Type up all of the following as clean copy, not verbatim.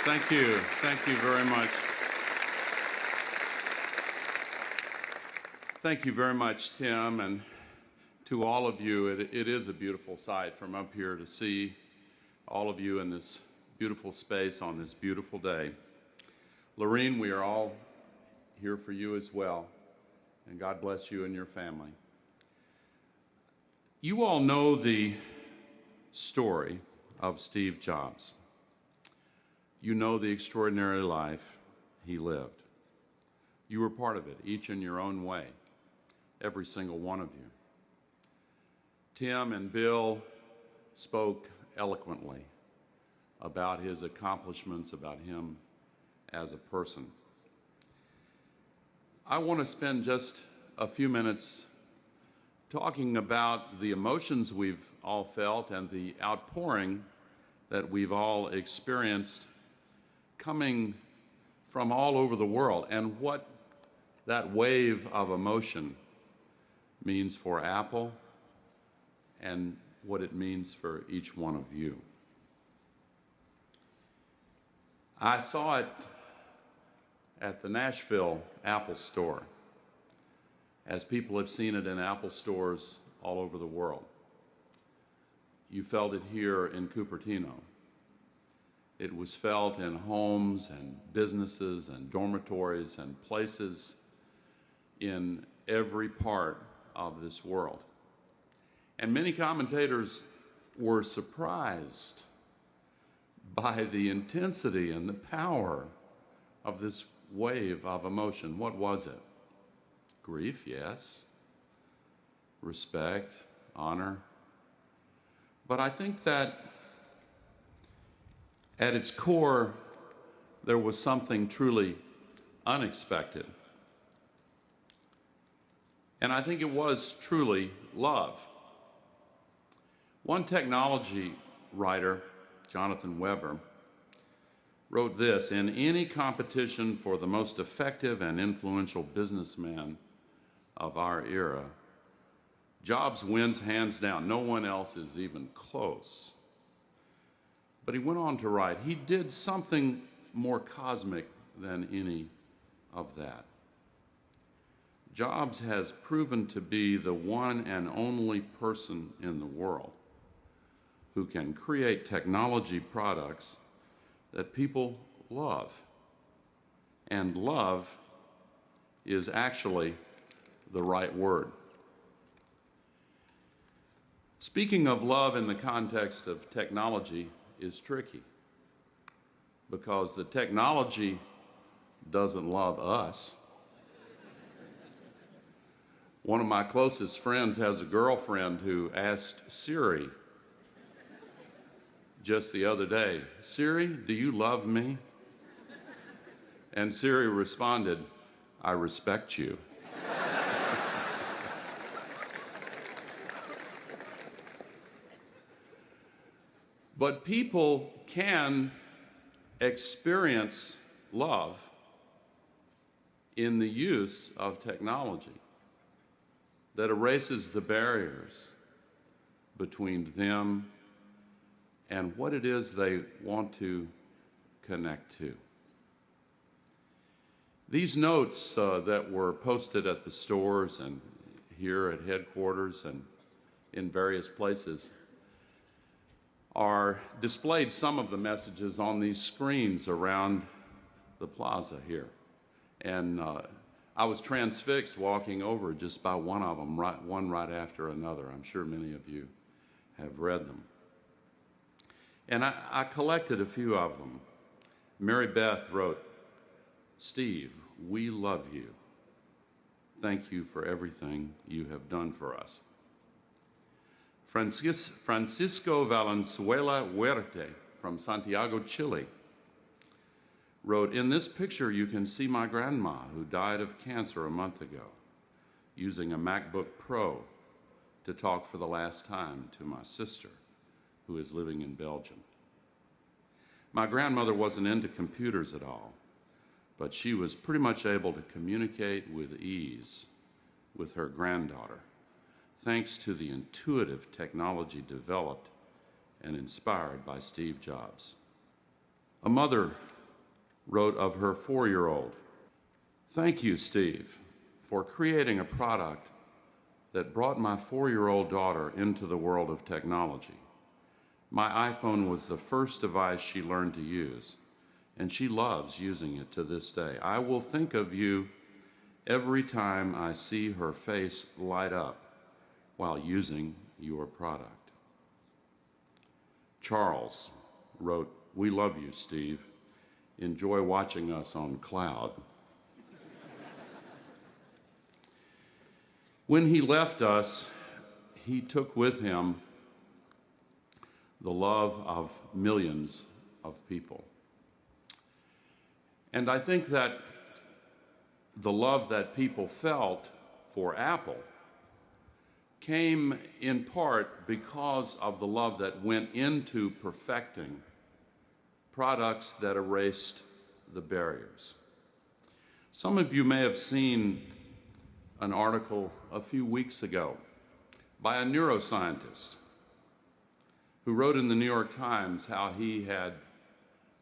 Thank you. Thank you very much. Thank you very much, Tim, and to all of you. It is a beautiful sight from up here to see all of you in this beautiful space on this beautiful day. Lorene, we are all here for you as well, and God bless you and your family. You all know the story of Steve Jobs. You know the extraordinary life he lived. You were part of it, each in your own way, every single one of you. Tim and Bill spoke eloquently about his accomplishments, about him as a person. I want to spend just a few minutes talking about the emotions we've all felt and the outpouring that we've all experienced coming from all over the world, and what that wave of emotion means for Apple and what it means for each one of you. I saw it at the Nashville Apple store, as people have seen it in Apple stores all over the world. You felt it here in Cupertino. It was felt in homes and businesses and dormitories and places in every part of this world. And many commentators were surprised by the intensity and the power of this wave of emotion. What was it? Grief, yes. Respect, honor. But I think that at its core, there was something truly unexpected. And I think it was truly love. One technology writer, Jonathan Weber, wrote this: "In any competition for the most effective and influential businessman of our era, Jobs wins hands down. No one else is even close." But he went on to write, he did something more cosmic than any of that. Jobs has proven to be the one and only person in the world who can create technology products that people love. And love is actually the right word. Speaking of love in the context of technology is tricky, because the technology doesn't love us. One of my closest friends has a girlfriend who asked Siri just the other day, "Siri, do you love me?" And Siri responded, "I respect you." But people can experience love in the use of technology that erases the barriers between them and what it is they want to connect to. These notes that were posted at the stores and here at headquarters and in various places are displayed, some of the messages, on these screens around the plaza here. And I was transfixed walking over just by one of them, one right after another. I'm sure many of you have read them. And I collected a few of them. Mary Beth wrote, "Steve, we love you. Thank you for everything you have done for us." Francisco Valenzuela Huerte from Santiago, Chile, wrote, "In this picture you can see my grandma, who died of cancer a month ago, using a MacBook Pro to talk for the last time to my sister, who is living in Belgium. My grandmother wasn't into computers at all, but she was pretty much able to communicate with ease with her granddaughter, thanks to the intuitive technology developed and inspired by Steve Jobs. A mother wrote of her 4-year-old. Thank you, Steve, for creating a product that brought my 4-year-old daughter into the world of technology. My iPhone was the first device she learned to use, and she loves using it to this day. I will think of you every time I see her face light up while using your product. Charles wrote, "We love you, Steve. Enjoy watching us on cloud." When he left us, he took with him the love of millions of people. And I think that the love that people felt for Apple came in part because of the love that went into perfecting products that erased the barriers. Some of you may have seen an article a few weeks ago by a neuroscientist who wrote in the New York Times how he had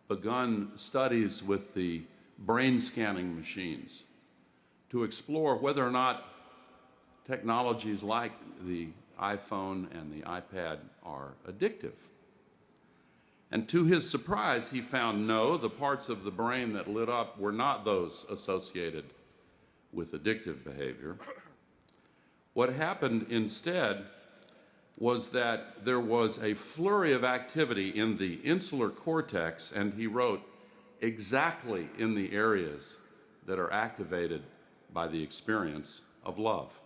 begun studies with the brain scanning machines to explore whether or not technologies like the iPhone and the iPad are addictive. And to his surprise, he found no, the parts of the brain that lit up were not those associated with addictive behavior. What happened instead was that there was a flurry of activity in the insular cortex, and he wrote, exactly in the areas that are activated by the experience of love.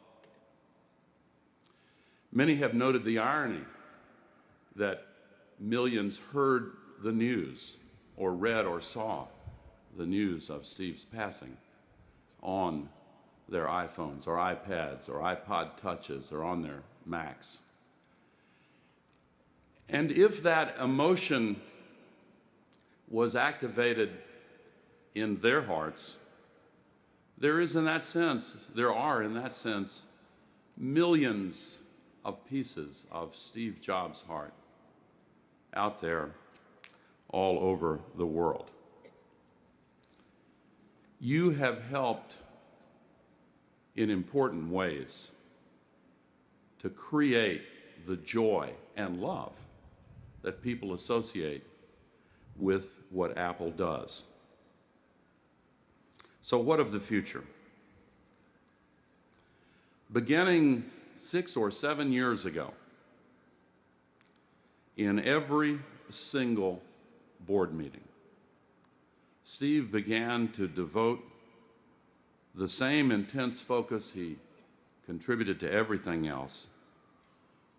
Many have noted the irony that millions heard the news or read or saw the news of Steve's passing on their iPhones or iPads or iPod Touches or on their Macs. And if that emotion was activated in their hearts, there are in that sense millions of pieces of Steve Jobs' heart out there all over the world. You have helped in important ways to create the joy and love that people associate with what Apple does. So what of the future? Beginning 6 or 7 years ago, in every single board meeting, Steve began to devote the same intense focus he contributed to everything else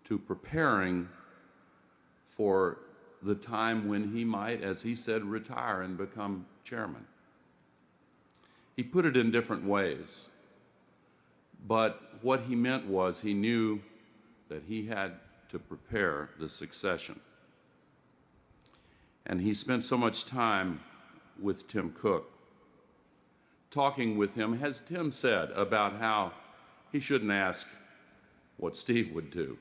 to preparing for the time when he might, as he said, retire and become chairman. He put it in different ways, but what he meant was he knew that he had to prepare the succession. And he spent so much time with Tim Cook, talking with him, as Tim said, about how he shouldn't ask what Steve would do.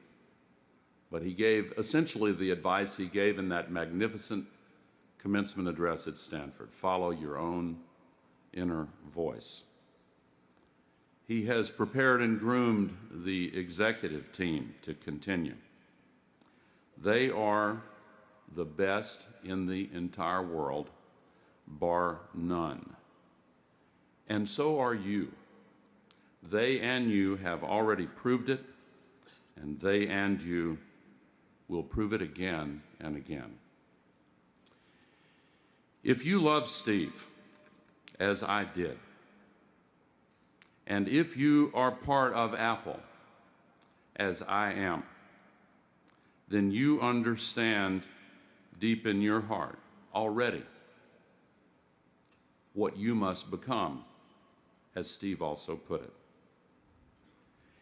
But he gave essentially the advice he gave in that magnificent commencement address at Stanford: follow your own inner voice. He has prepared and groomed the executive team to continue. They are the best in the entire world, bar none. And so are you. They and you have already proved it, and they and you will prove it again and again. If you love Steve, as I did, and if you are part of Apple, as I am, then you understand deep in your heart already what you must become, as Steve also put it.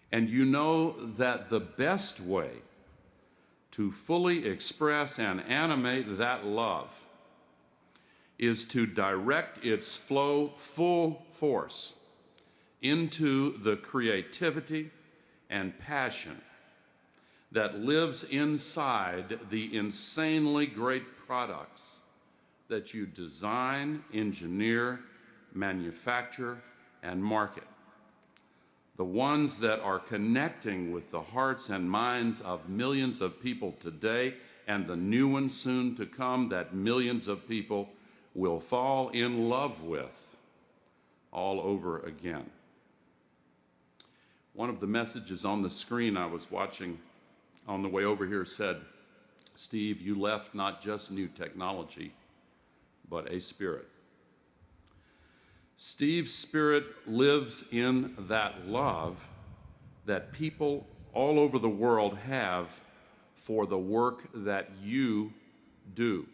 And you know that the best way to fully express and animate that love is to direct its flow full force into the creativity and passion that lives inside the insanely great products that you design, engineer, manufacture, and market. The ones that are connecting with the hearts and minds of millions of people today, and the new ones soon to come that millions of people will fall in love with all over again. One of the messages on the screen I was watching on the way over here said, "Steve, you left not just new technology, but a spirit." Steve's spirit lives in that love that people all over the world have for the work that you do.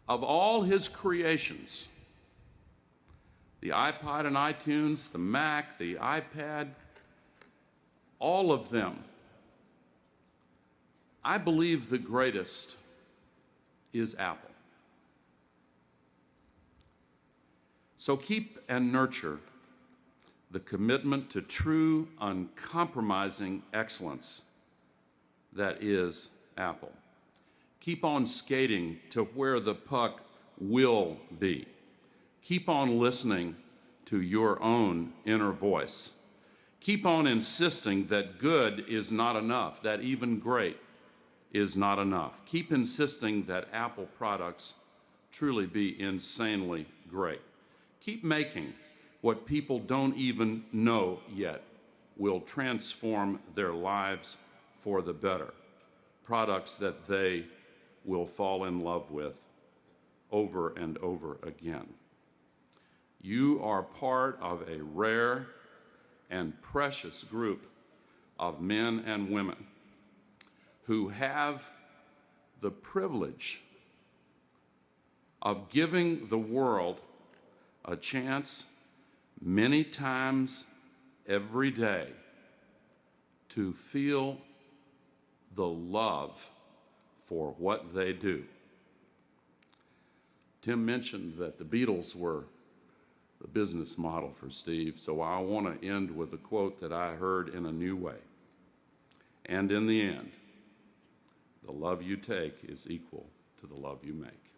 Of all his creations, the iPod and iTunes, the Mac, the iPad, all of them, I believe the greatest is Apple. So keep and nurture the commitment to true, uncompromising excellence that is Apple. Keep on skating to where the puck will be. Keep on listening to your own inner voice. Keep on insisting that good is not enough, that even great is not enough. Keep insisting that Apple products truly be insanely great. Keep making what people don't even know yet will transform their lives for the better. Products that they will fall in love with over and over again. You are part of a rare and precious group of men and women who have the privilege of giving the world a chance many times every day to feel the love for what they do. Tim mentioned that the Beatles were the business model for Steve, so I want to end with a quote that I heard in a new way. "And in the end, the love you take is equal to the love you make."